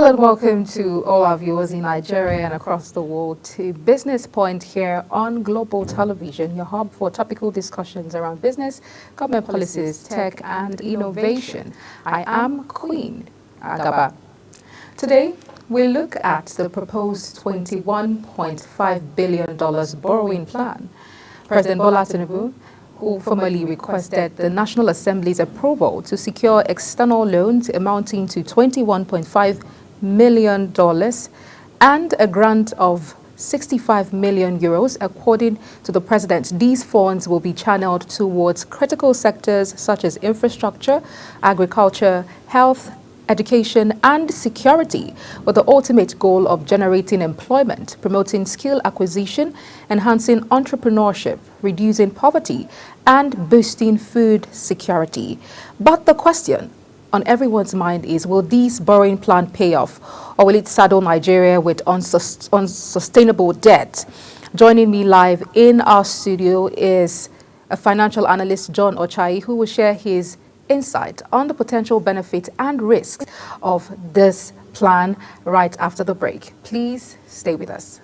and welcome to all our viewers in Nigeria and across the world to Business Point here on Global Television, your hub for topical discussions around business, government policies, tech and innovation. I am Queen Agaba. Today, we look at the proposed $21.5 billion borrowing plan. President Bola Tinubu, who formally requested the National Assembly's approval to secure external loans amounting to $21.5 million and a grant of 65 million euros. According to the president, these funds will be channeled towards critical sectors such as infrastructure, agriculture, health, education and security, with the ultimate goal of generating employment, promoting skill acquisition, enhancing entrepreneurship, reducing poverty, and boosting food security. But the question on everyone's mind is, will this borrowing plan pay off, or will it saddle Nigeria with unsustainable debt? Joining me live in our studio is a financial analyst, John Ochai, who will share his insight on the potential benefits and risks of this plan right after the break. Please stay with us.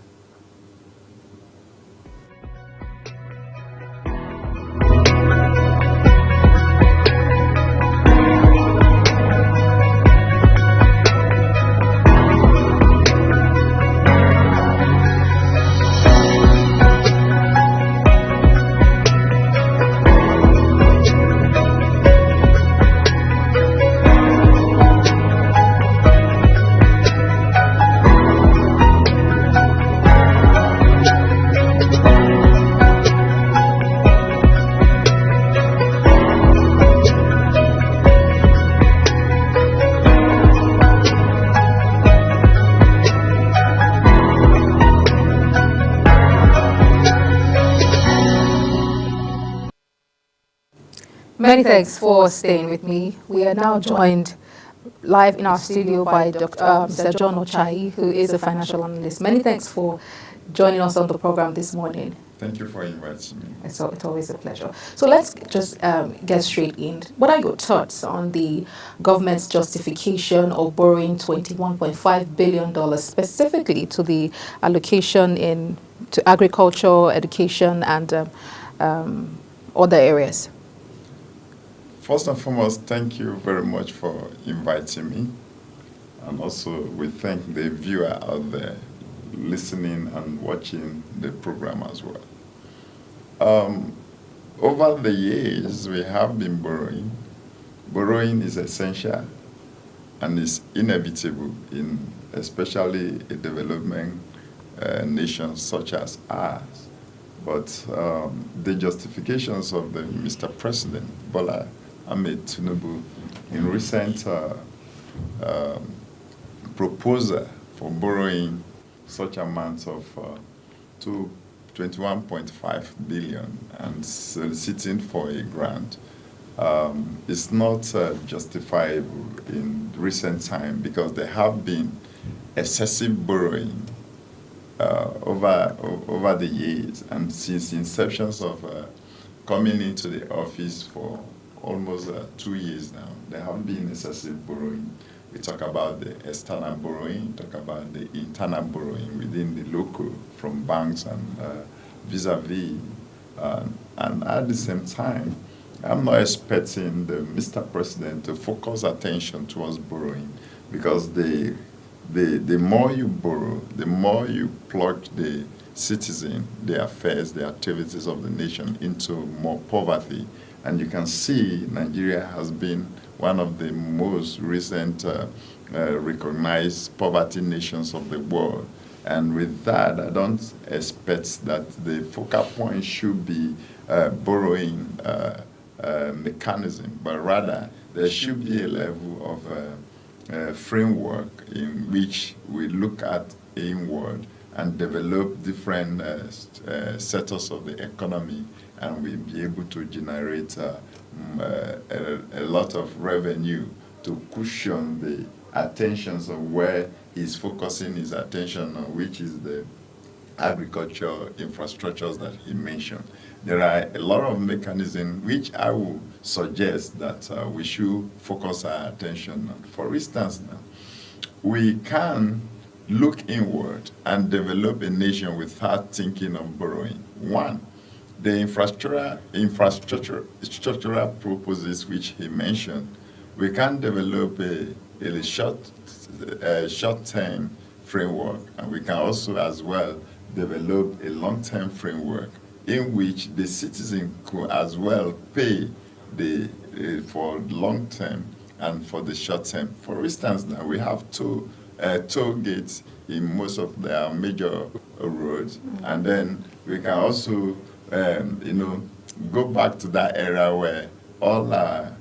Many thanks for staying with me. We are now joined live in our studio by Mr. John Ochai, who is a financial analyst. Many thanks for joining us on the program this morning. Thank you for inviting me. It's always a pleasure. So let's just get straight in. What are your thoughts on the government's justification of borrowing $21.5 billion specifically to the allocation to agriculture, education, and other areas? First and foremost, thank you very much for inviting me. And also, we thank the viewer out there listening and watching the program as well. Over the years, we have been borrowing. Borrowing is essential and is inevitable in especially a development nation such as ours. But the justifications of the Mr. President, Bola Ahmed Tinubu, in recent proposal for borrowing such amounts of 21.5 billion and soliciting for a grant is not justifiable in recent time, because there have been excessive borrowing over the years, and since the inceptions of coming into the office for almost 2 years now, there have been excessive borrowing. We talk about the external borrowing, talk about the internal borrowing within the local from banks and vis-a-vis. And at the same time, I'm not expecting the Mr. President to focus attention towards borrowing, because the more you borrow, the more you plug the citizen, the affairs, the activities of the nation into more poverty. And you can see Nigeria has been one of the most recent recognized poverty nations of the world. And with that, I don't expect that the focal point should be borrowing mechanism, but rather there should be a level of framework in which we look at inward and develop different sectors of the economy, and we'll be able to generate a lot of revenue to cushion the attentions of where he's focusing his attention on, which is the agricultural infrastructures that he mentioned. There are a lot of mechanisms which I will suggest that we should focus our attention on. For instance, now, we can look inward and develop a nation without thinking of borrowing. One, the structural purposes which he mentioned, we can develop a short-term framework, and we can also as well develop a long-term framework in which the citizen could as well pay for long-term and for the short-term. For instance, now we have toll gates in most of their major roads, and then we can also go back to that era where all our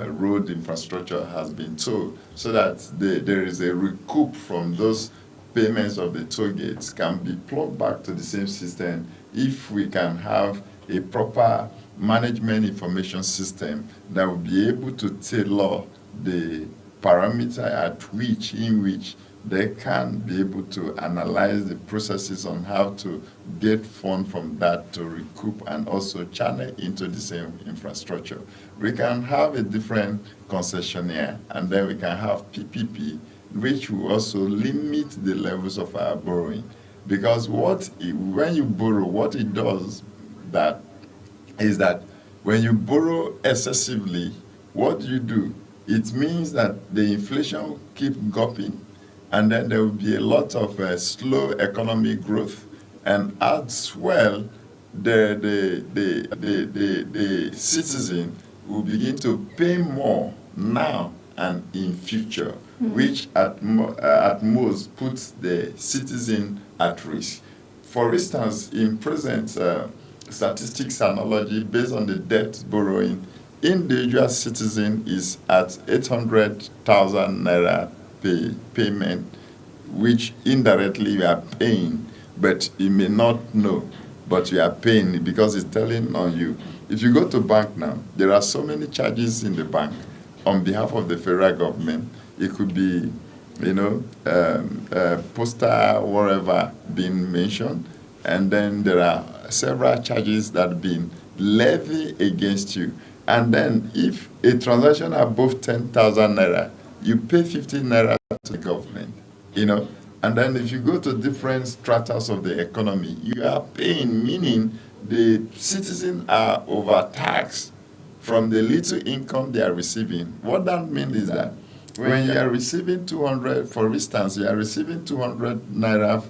road infrastructure has been tolled, so that there is a recoup from those payments of the toll gates can be plugged back to the same system if we can have a proper management information system that will be able to tailor the parameter in which they can be able to analyze the processes on how to get funds from that to recoup and also channel into the same infrastructure. We can have a different concessionaire, and then we can have PPP, which will also limit the levels of our borrowing. Because when you borrow, what it does is that when you borrow excessively, what you do, it means that the inflation keeps going, and then there will be a lot of slow economic growth, and as well, the citizen will begin to pay more now and in future, which at most puts the citizen at risk. For instance, in present statistics analogy based on the debt borrowing, individual citizen is at 800,000 naira payment, which indirectly you are paying, but you may not know, but you are paying because it's telling on you. If you go to bank now, there are so many charges in the bank on behalf of the federal government. It could be, postal, whatever being mentioned, and then there are several charges that have been levied against you. And then if a transaction above 10,000 naira, you pay 15 naira to the government, And then if you go to different stratas of the economy, you are paying, meaning the citizens are overtaxed from the little income they are receiving. What that means is that when you are receiving 200, for instance, you are receiving 200,000 naira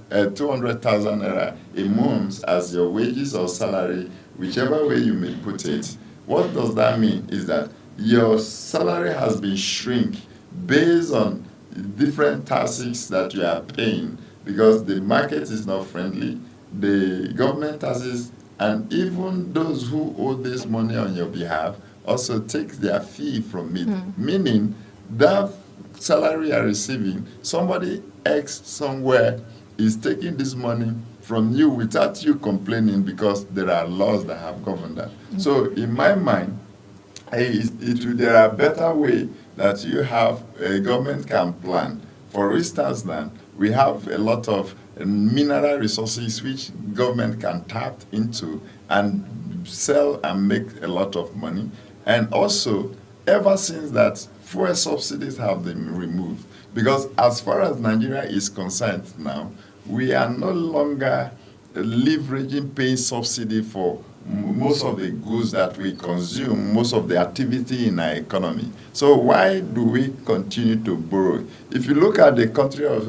a month as your wages or salary, whichever way you may put it. What does that mean is that your salary has been shrink based on different taxes that you are paying, because the market is not friendly, the government taxes, and even those who owe this money on your behalf also take their fee from it, meaning that salary you are receiving, somebody X somewhere is taking this money from you without you complaining, because there are laws that have governed that. So in my mind, there are better way that you have a government can plan. For instance, then we have a lot of mineral resources which government can tap into and sell and make a lot of money. And also, ever since that, fuel subsidies have been removed, because as far as Nigeria is concerned now, we are no longer leveraging paying subsidy for most of the goods that we consume, most of the activity in our economy. So why do we continue to borrow? If you look at the country of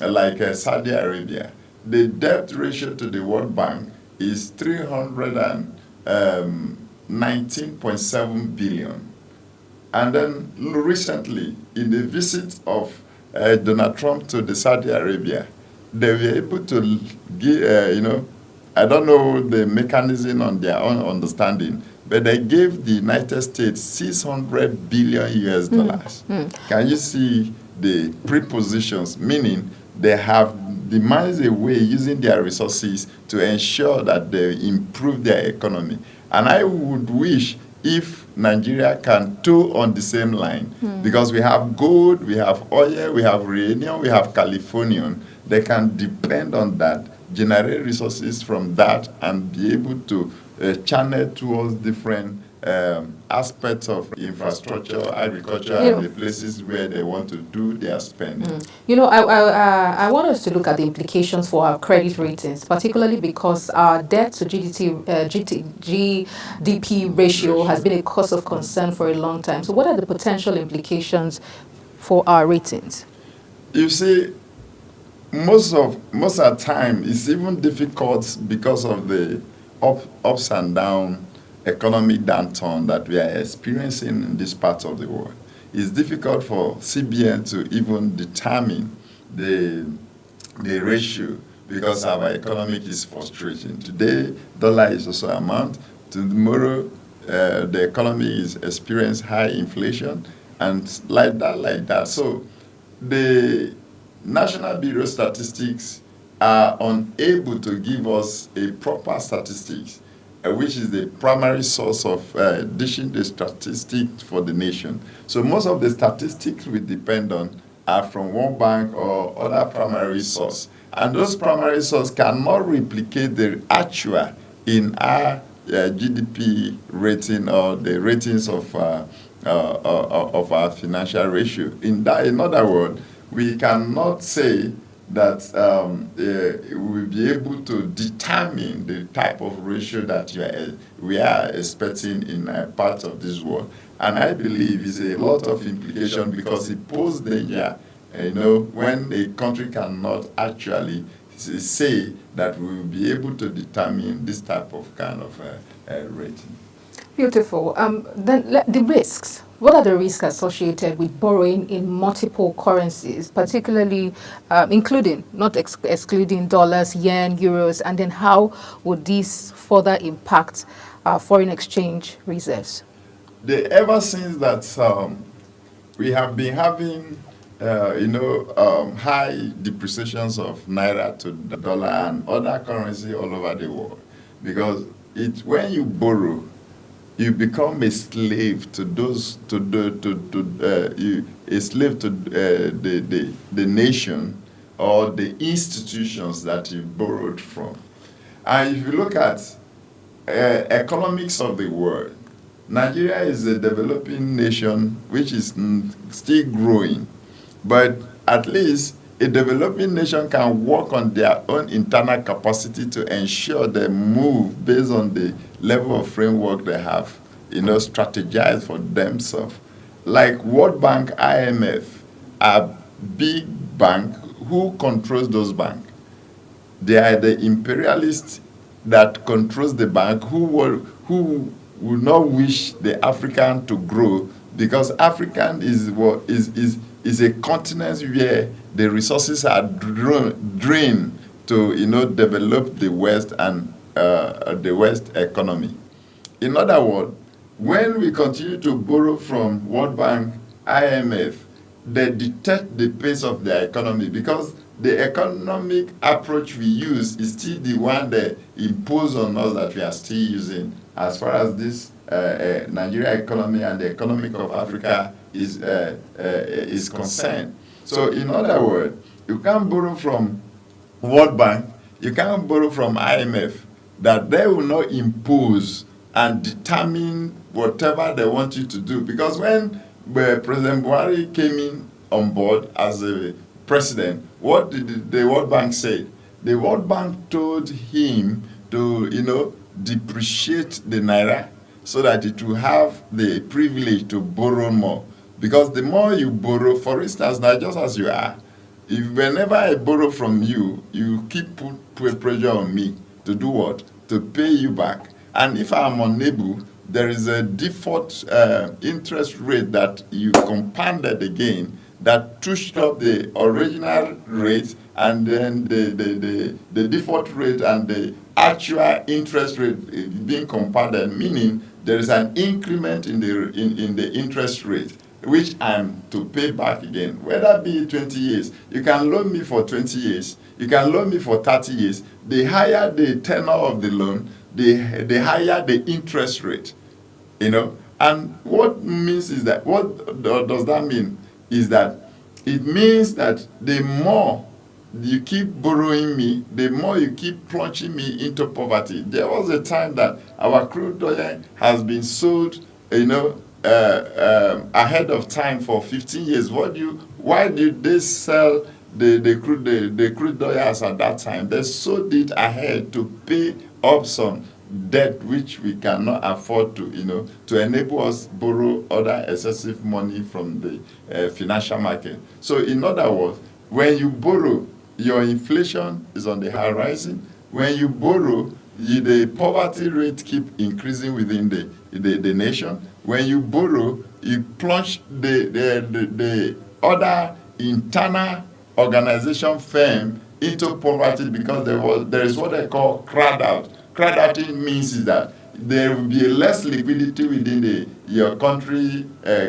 like Saudi Arabia, the debt ratio to the World Bank is 319.7 billion. And then recently, in the visit of Donald Trump to the Saudi Arabia, they were able to give, I don't know the mechanism on their own understanding, but they gave the United States 600 billion US dollars. Can you see the prepositions, meaning they have devised a way using their resources to ensure that they improve their economy. And I would wish if Nigeria can toe on the same line, because we have gold, we have oil, we have uranium, we have Californium. They can depend on that, generate resources from that, and be able to channel towards different aspects of infrastructure, agriculture, and the places where they want to do their spending. I want us to look at the implications for our credit ratings, particularly because our debt to GDP ratio has been a cause of concern for a long time. So what are the potential implications for our ratings? You see, most of the time, it's even difficult because of the ups and downs economic downturn that we are experiencing in this part of the world. It's difficult for CBN to even determine the ratio because our economic is fluctuating. Today, dollar is also amount. Tomorrow, the economy is experiencing high inflation and like that. So the National Bureau of Statistics are unable to give us a proper statistics, which is the primary source of dishing the statistics for the nation. So most of the statistics we depend on are from World Bank or other primary source. And those primary sources cannot replicate the actual in our GDP rating or the ratings of our financial ratio. In other words, we cannot say that we will be able to determine the type of ratio that we are expecting in a part of this world. And I believe it's a lot of implication because it poses danger, when a country cannot actually say that we will be able to determine this type of kind of rating. Beautiful. Then the risks. What are the risks associated with borrowing in multiple currencies, particularly including, not excluding dollars, yen, euros, and then how would this further impact our foreign exchange reserves? Ever since that we have been having, high depreciations of naira to the dollar and other currency all over the world, because when you borrow, you become a slave to those a slave to the nation or the institutions that you borrowed from. And if you look at economics of the world, Nigeria is a developing nation which is still growing, but at least a developing nation can work on their own internal capacity to ensure they move based on the level of framework they have, strategize for themselves. Like World Bank, IMF, are big bank. Who controls those banks? They are the imperialists that controls the bank who will not wish the African to grow, because African is a continent where the resources are drained to develop the West and the West economy. In other words, when we continue to borrow from World Bank, IMF, they detect the pace of their economy, because the economic approach we use is still the one they impose on us that we are still using as far as this Nigeria economy and the economic of Africa is concerned. So in other words, you can't borrow from World Bank, you can't borrow from IMF, that they will not impose and determine whatever they want you to do. Because when President Buhari came in on board as a president, what did the World Bank say? The World Bank told him to, depreciate the naira so that it will have the privilege to borrow more. Because the more you borrow, for instance, now just as you are, whenever I borrow from you, you keep put pressure on me to do what? To pay you back. And if I'm unable, there is a default interest rate that you compounded again that pushed up the original rate, and then the default rate and the actual interest rate being compounded, meaning there is an increment in the interest rate, which I'm to pay back again, whether be 20 years. You can loan me for 20 years. You can loan me for 30 years. The higher the tenor of the loan, the higher the interest rate, And what means is that, what does that mean? Is that it means that the more you keep borrowing me, the more you keep plunging me into poverty. There was a time that our crude oil has been sold, ahead of time for 15 years. Why did they sell the crude oils at that time? They sold it ahead to pay up some debt which we cannot afford to enable us borrow other excessive money from the financial market. So in other words, when you borrow, your inflation is on the horizon. When you borrow, the poverty rate keep increasing within the nation. When you borrow, you plunge the other internal organization firm into poverty, because there is what they call crowd out. Crowd outing means is that there will be less liquidity within your country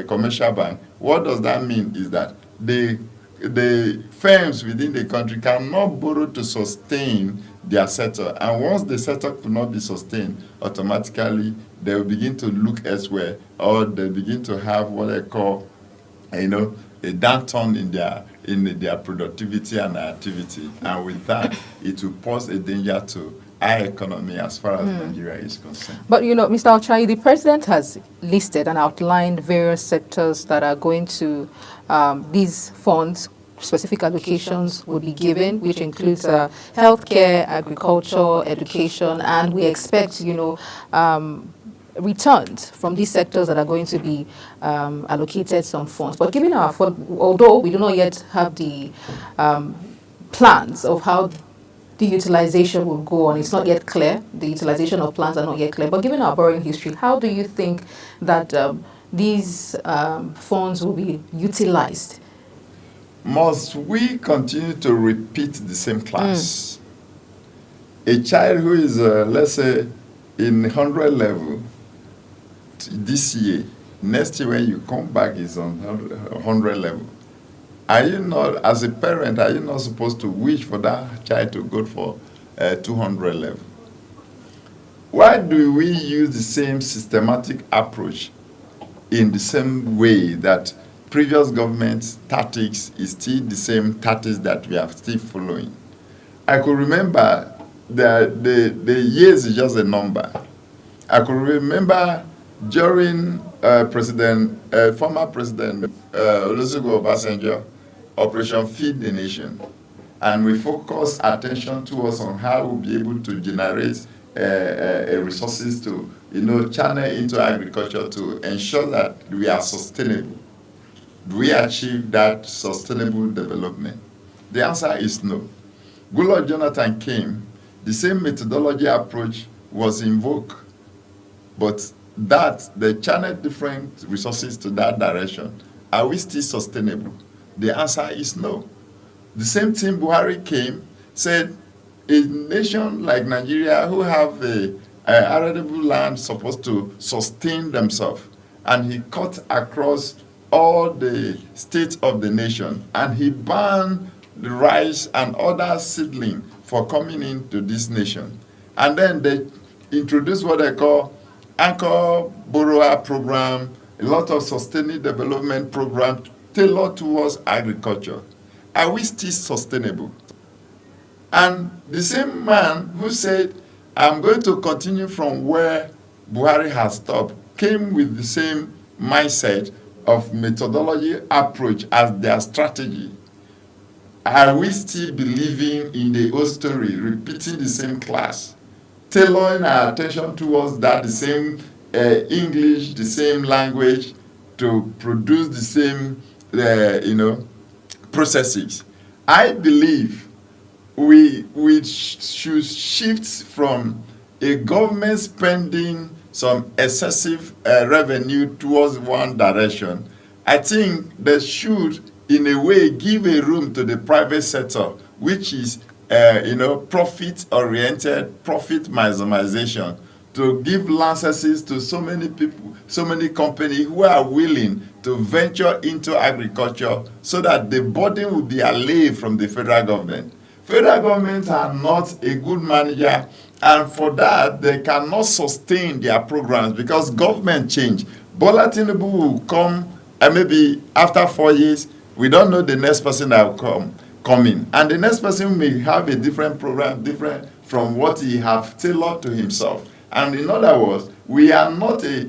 commercial bank. What does that mean is that the firms within the country cannot borrow to sustain their sector, and once the sector could not be sustained, automatically they will begin to look elsewhere, or they begin to have what they call a downturn in their productivity and activity, and with that it will pose a danger to our economy as far as Nigeria is concerned. But Mr. Ochai, the president has listed and outlined various sectors that are going to these funds. Specific allocations will be given, which includes healthcare, agriculture, education, and we expect returns from these sectors that are going to be allocated some funds. But given although we do not yet have the plans of how the utilization will go on, it's not yet clear. The utilization of plans are not yet clear. But given our borrowing history, how do you think that these funds will be utilized? Must we continue to repeat the same class? A child who is, let's say, in 100 level this year, next year when you come back is on 100 level. Are you not, as a parent, are you not supposed to wish for that child to go for 200 level? Why do we use the same systematic approach in the same way that previous government's tactics is still the same tactics that we are still following? I could remember the years is just a number. I could remember during former President Olusegun Obasanjo, Operation Feed the Nation, and we focus attention towards on how we'll be able to generate resources to channel into agriculture to ensure that we are sustainable. Do we achieve that sustainable development? The answer is no. Goodluck Jonathan came, the same methodology approach was invoked, but they channeled different resources to that direction. Are we still sustainable? The answer is no. The same thing Buhari came, said a nation like Nigeria who have arable land supposed to sustain themselves, and he cut across all the states of the nation, and he banned the rice and other seedling for coming into this nation. And then they introduced what they call Anchor Borrower Program, a lot of sustaining development programs tailored towards agriculture. Are we still sustainable? And the same man who said, I'm going to continue from where Buhari has stopped, came with the same mindset of methodology approach as their strategy. Are we still believing in the old story, repeating the same class, tailoring our attention towards that, the same English, the same language, to produce the same, processes? I believe we should shift from a government spending some excessive revenue towards one direction. I think they should, in a way, give a room to the private sector, which is, profit-oriented, profit maximization, to give licenses to so many people, so many companies who are willing to venture into agriculture, so that the burden will be allayed from the federal government. Federal governments are not a good manager, and for that, they cannot sustain their programs because government change. Bola Tinubu will come, and maybe after 4 years, we don't know the next person that will coming. And the next person may have a different program, different from what he have tailored to himself. And in other words, we are not a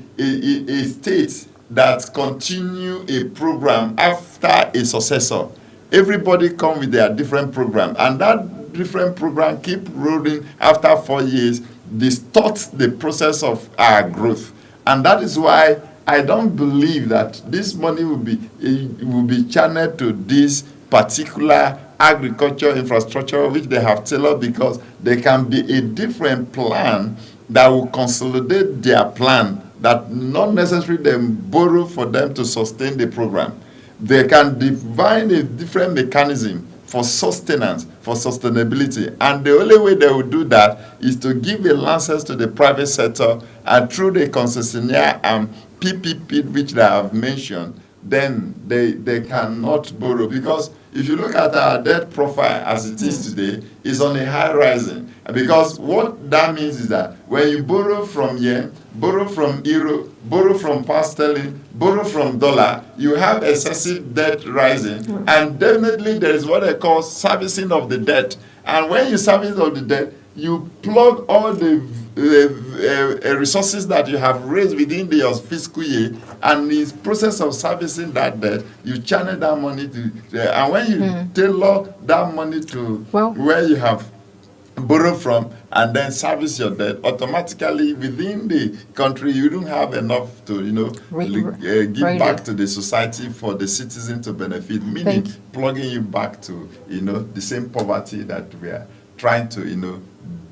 state that continue a program after a successor. Everybody come with their different program, and that different program keep rolling after 4 years, distorts the process of our growth. And that is why I don't believe that this money will be channeled to this particular agriculture infrastructure which they have tailored, because there can be a different plan that will consolidate their plan, that not necessarily them borrow for them to sustain the program. They can define a different mechanism for sustenance, for sustainability. And the only way they will do that is to give a license to the private sector, and through the concessionaire and PPP, which they have mentioned, then they cannot borrow. Because if you look at our debt profile as it is today, it's on a high rising. Because what that means is that when you borrow from yen, borrow from euro, borrow from pound sterling, borrow from dollar, you have excessive debt rising. And definitely there is what they call servicing of the debt. And when you service of the debt, you plug all the resources that you have raised within your fiscal year, and in the process of servicing that debt, you channel that money to, and when you tailor that money to where you have borrowed from and then service your debt, automatically within the country you don't have enough to give back to the society for the citizen to benefit, meaning plugging you back to the same poverty that we are trying to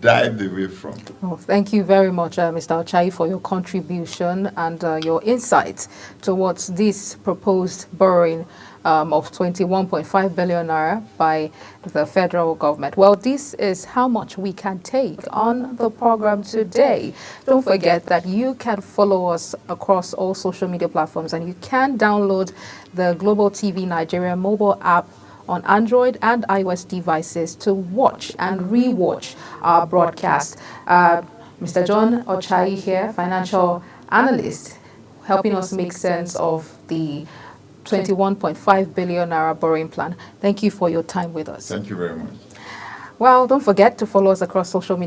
dive away from. Oh, thank you very much, Mr. Ochai, for your contribution and your insights towards this proposed borrowing of 21.5 billion naira by the federal government. Well, this is how much we can take on the program today. Don't forget that you can follow us across all social media platforms, and you can download the Global TV Nigeria mobile app on Android and iOS devices to watch and re-watch our broadcast. Mr. John Ochai here, financial analyst, helping us make sense of the 21.5 billion naira borrowing plan. Thank you for your time with us. Thank you very much. Well, don't forget to follow us across social media.